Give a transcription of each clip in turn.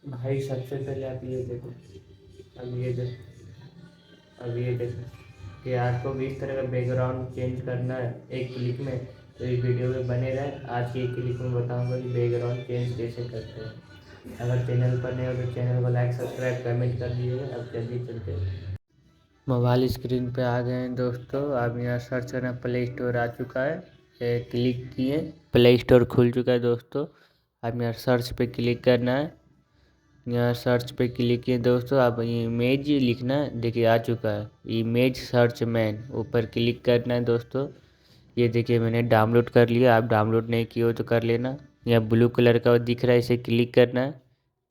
भाई सबसे पहले आप ये देखो, अब ये देखो, अब ये देखो कि आपको भी इस तरह का बैकग्राउंड चेंज करना है एक क्लिक में, तो इस वीडियो में बने रहे। आज की एक क्लिक में बताऊंगा कि बैकग्राउंड चेंज कैसे करते हैं। अगर चैनल पर नए हो तो चैनल को लाइक सब्सक्राइब कमेंट कर दीजिएगा। अब जल्दी चलते हैं। मोबाइल स्क्रीन पे आ गए हैं दोस्तों। अब यहाँ सर्च करना, प्ले स्टोर आ चुका है। ये क्लिक किए, प्ले स्टोर खुल चुका है दोस्तों। अब यहाँ सर्च पे क्लिक करना है। यहाँ सर्च पे क्लिक किए दोस्तों, आप इमेज लिखना है, देखिए आ चुका है इमेज सर्च मैन, ऊपर क्लिक करना है दोस्तों। ये देखिए मैंने डाउनलोड कर लिया, आप डाउनलोड नहीं किए हो तो कर लेना। यहाँ ब्लू कलर का दिख रहा है, इसे क्लिक करना है।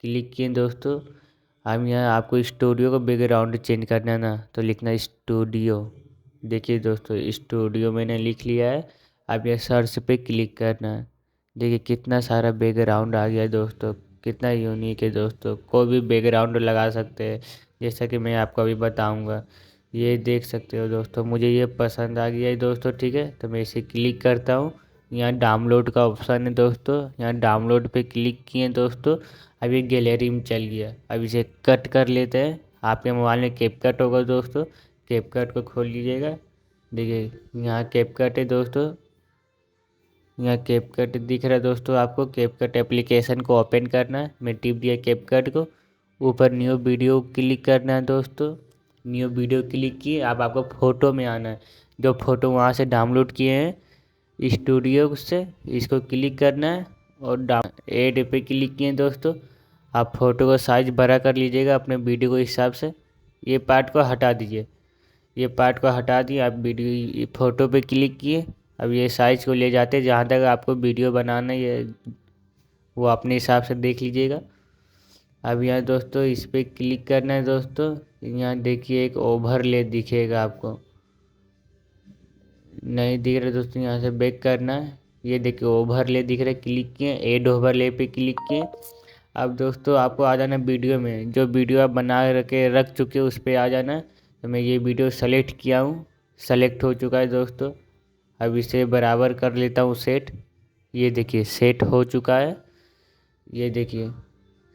क्लिक किए दोस्तों। हम यहाँ आपको स्टूडियो का बैकग्राउंड चेंज करना है ना, तो लिखना स्टूडियो। देखिए दोस्तों स्टूडियो मैंने लिख लिया है। अब यहाँ सर्च पे क्लिक करना है। देखिए कितना सारा बैकग्राउंड आ गया है दोस्तों, कितना यूनिक है दोस्तों। कोई भी बैकग्राउंड लगा सकते हैं, जैसा कि मैं आपको अभी बताऊंगा। ये देख सकते हो दोस्तों, मुझे ये पसंद आ गया है दोस्तों। ठीक है, तो मैं इसे क्लिक करता हूँ। यहाँ डाउनलोड का ऑप्शन है दोस्तों, यहाँ डाउनलोड पे क्लिक किए दोस्तों। अब ये गैलरी में चल गया। अब इसे कट कर लेते हैं। आपके मोबाइल में कैपकट होगा दोस्तों, कैपकट को खोल लीजिएगा। देखिए यहाँ कैपकट है दोस्तों, यहाँ कैपकट दिख रहा है दोस्तों आपको। कैपकट एप्लीकेशन को ओपन करना है, मैं टिप दिया कैपकट को। ऊपर न्यू वीडियो क्लिक करना है दोस्तों। न्यू वीडियो क्लिक किए, अब आपको फ़ोटो में आना है। जो फ़ोटो वहाँ से डाउनलोड किए हैं स्टूडियो से, इसको क्लिक करना है और ऐड पे क्लिक किए दोस्तों। आप फ़ोटो का साइज़ बड़ा कर लीजिएगा अपने वीडियो के हिसाब से। ये पार्ट को हटा दीजिए, ये पार्ट को हटा दिए। आप वीडियो फ़ोटो पे क्लिक किए। अब ये साइज़ को ले जाते जहाँ तक आपको वीडियो बनाना है, ये वो अपने हिसाब से देख लीजिएगा। अब यहाँ दोस्तों इस पर क्लिक करना है दोस्तों। यहाँ देखिए एक ओवरले दिखेगा आपको, नहीं दिख रहा दोस्तों, यहाँ से बैक करना है। ये देखिए ओवरले दिख रहा है, क्लिक किए, ऐड ओवरले पे क्लिक किए। अब दोस्तों आपको आ जाना वीडियो में, जो वीडियो आप बना के रख चुके हो उस पर आ जाना। तो मैं ये वीडियो सेलेक्ट किया हूँ, सेलेक्ट हो चुका है दोस्तों। अब इसे बराबर कर लेता हूँ सेट। ये देखिए सेट हो चुका है, ये देखिए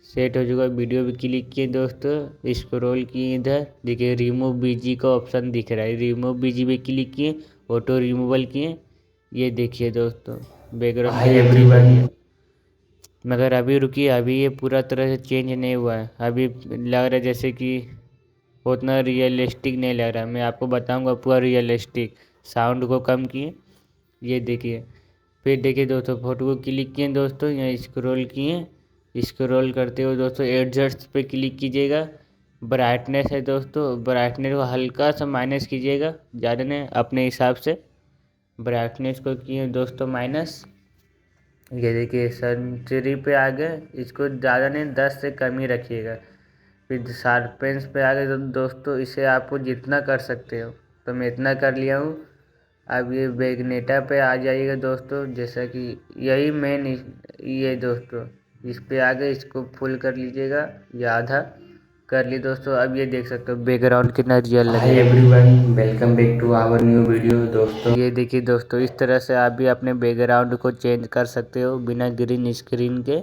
सेट हो चुका है। वीडियो भी क्लिक किए दोस्तों, स्क्रॉल किए, इधर देखिए रिमूव बीजी का ऑप्शन दिख रहा है, रिमूव बीजी पे क्लिक किए, ऑटो रिमूवल किए। ये देखिए दोस्तों बैकग्राउंड हाय कितना चेंज हो एवरीवन। गया। मगर अभी रुकिए, अभी ये पूरा तरह से चेंज नहीं हुआ है। अभी लग रहा है जैसे कि उतना रियलिस्टिक नहीं लग रहा है। मैं आपको बताऊंगा पूरा रियलिस्टिक। साउंड को कम किए, ये देखिए। फिर देखिए दोस्तों फ़ोटो को क्लिक किए दोस्तों, यहाँ स्क्रॉल किए, स्क्रॉल करते हुए दोस्तों एडजस्ट पे क्लिक कीजिएगा। ब्राइटनेस है दोस्तों, ब्राइटनेस को हल्का सा माइनस कीजिएगा, ज़्यादा नहीं, अपने हिसाब से। ब्राइटनेस को किए दोस्तों माइनस। ये देखिए सेंचुरी पे आ गए, इसको ज़्यादा नहीं 10 से कम ही रखिएगा। फिर शार्पेंस पे आ गए तो दोस्तों इसे आपको जितना कर सकते हो, तो मैं इतना कर लिया हूँ। अब ये बैगनेटा पे आ जाइएगा दोस्तों, जैसा कि यही मेन ये दोस्तों इस पे आ गए, इसको फुल कर लीजिएगा या आधा कर ली दोस्तों। अब ये देख सकते हो बैकग्राउंड कितना रियल लग हाय रहा है। Everyone, welcome back to our new video दोस्तों। ये देखिए दोस्तों, इस तरह से आप भी अपने बैकग्राउंड को चेंज कर सकते हो बिना ग्रीन स्क्रीन के।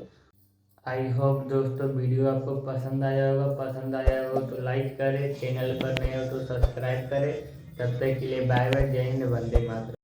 आई होप दोस्तों वीडियो आपको पसंद आया होगा। पसंद आया हो तो लाइक करें, चैनल पर नए हो तो सब्सक्राइब करें। तब तक के लिए बाय बाय, जय हिंद, वंदे मातरम।